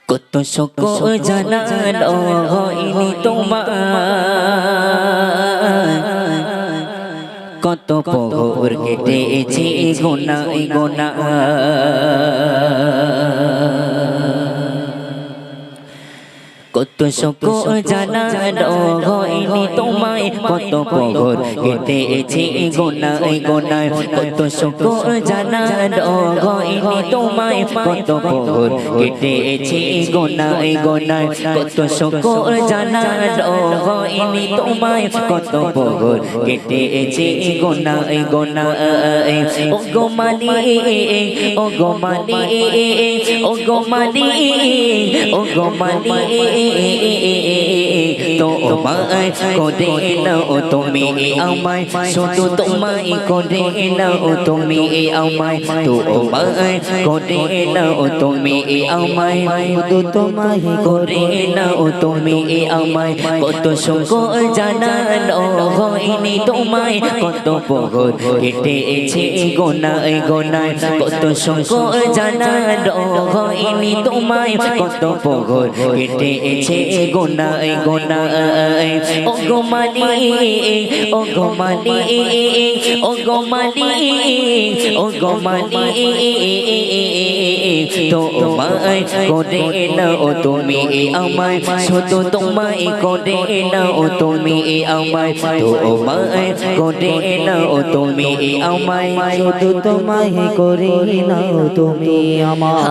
কত শোক জানালো হয়নি তোমার, কত প্রহর কেটেছে গোনায় গোনায়। কত শোক জানালো হয়নি তোমায়, কত প্রহর কেটেছে গোনায় গোনায়। কত শোক জানালো হয়নি তোমায়, কত প্রহর কেটেছে গোনায় গোনায়। কত শোক জানালো হয়নি তোমায়, কত প্রহর কেটেছে গোনায় গোনায়। ও গো মালিক, ও গো মালিক, ও গো মালিক, ও গো মালিক, তোমায় করে নাও তুমি আমায়, শুধু তোমায় করে নাও তুমি আমায়, তোমায় করে নাও তুমি আমায়, শুধু তোমায় করে নাও তুমি আমায়। কত শোক জানালো হয়নি তোমায়, কত প্রহর কেটেছে গোনায় গোনায়। কত শোক জানালো হয়নি তোমায়, কত প্রহর কেটেছে গোনায় গোনায়। ও গো মালিক, ও গো মালিক, ও গো মালিক, ও গো মালিক, তোমায় করে নাও তুমি আমায়, শুধু তোমায় করে নাও তুমি আমায়, তোমায় করে নাও তুমি আমায়, শুধু তোমায় করে নাও তুমি আমায়।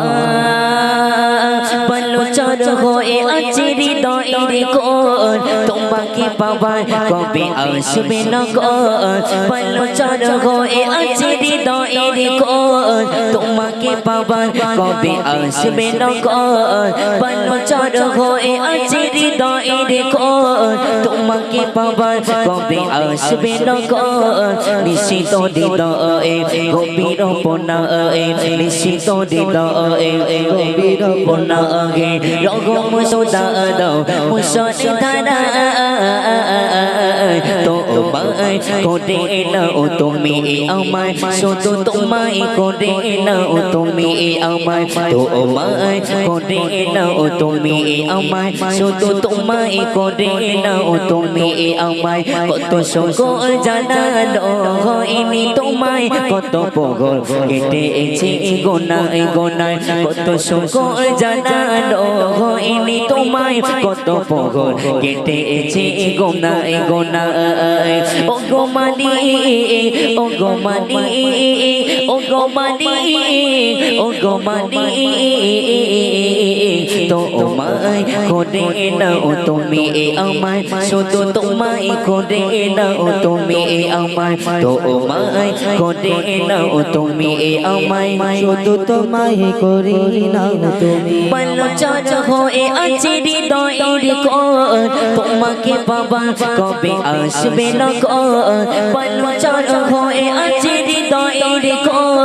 বলো চর হয়ে আছে হৃদয়ের কোণ, তোমাকে পাবার কবে আসবে নগর। বলো চর হয়ে আছে হৃদয়ের কোণ, তোমাকে পাবার কবে আসবে নগর। বলো চর হয়ে আছে হৃদয়ের কোণ, তোমাকে পাবার কবে আসবে নগর। নিশ্চিত হৃদয়ে গভীর পনায়ে, নিশ্চিত হৃদয়ে গভীর পনায়ে, রগম সোদা দাও মুসনে ধারা। তোমায় করে নাও তুমি আমায়, শুধু তোমায় করে নাও তুমি আমায়, তোমায় করে নাও তুমি আমায়, শুধু তোমায় করে নাও তুমি আমায়। কত শোক জানালো হয়নি তোমায়, কত প্রহর কেটেছে গোনায় গোনায়। কত শোক জানালো হয়নি তোমায়, কত প্রহর কেটেছে গোনায় গোনায়। ও গো মালিক, ও গো মালিক, ও গো মালিক, ও গো মালিক, তোমায় করে নাও তুমি আমায়, শুধু তোমায় করে নাও তুমি আমায়, তোমায় করে নাও তুমি আমায়, শুধু তোমায় করে নাও তুমি। বলো চর হয়ে আছে হৃদয়ের কোণ, তোমাকে পাবার কবে আসবে নগর। বলো চর হয়ে আছে হৃদয়ের কোণ,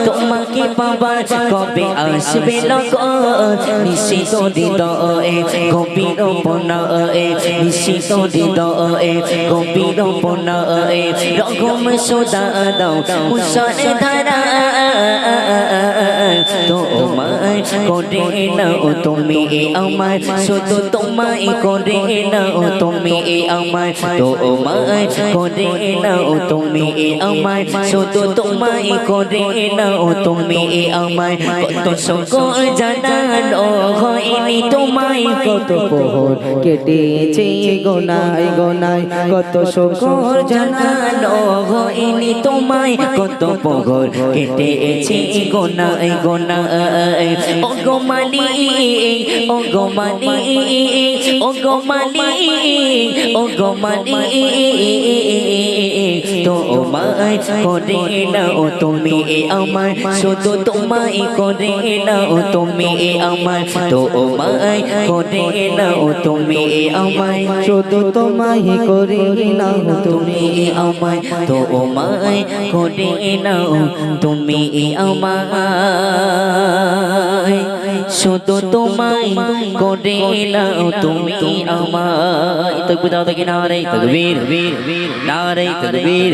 তোমাকে পাবার কবে আসবে নগর। নিশ্চিত হৃদয়ে গভীর পনায়ে, নিশ্চিত হৃদয়ে গভীর পনায়ে, রগম সোদা দাও মুসনে ধারা। তোমায় করে নাও তুমি আমায়, শুধু তোমায় করে নাও তুমি আমায়, তোমায় করে নাও তুমি আমায়, শুধু তোমায় করে নাও তুমি আমায়। কত শোক জানালো হয়নি তোমায়, কত প্রহর কেটেছে গোনায় গোনায়। কত শোক জানালো হয়নি তোমায়, কত প্রহর কেটেছে গোনায় গোনায়। ও গো মালিক, ও গো মালিক, ও গো মালিক, ও গো মালিক, তোমায় করে নাও তুমি আমায়, শুধু তোমায় করে নাও তুমি আমায়, তোমায় করে নাও তুমি আমায়, শুধু তোমায় করে নাও তুমি আমায়, তোমায় করে নাও তুমি আমায়, শুধু তোমায় করে নাও তুমি আমায়। তকবীর দাও, নারে তকবীর, নারে তকবীর।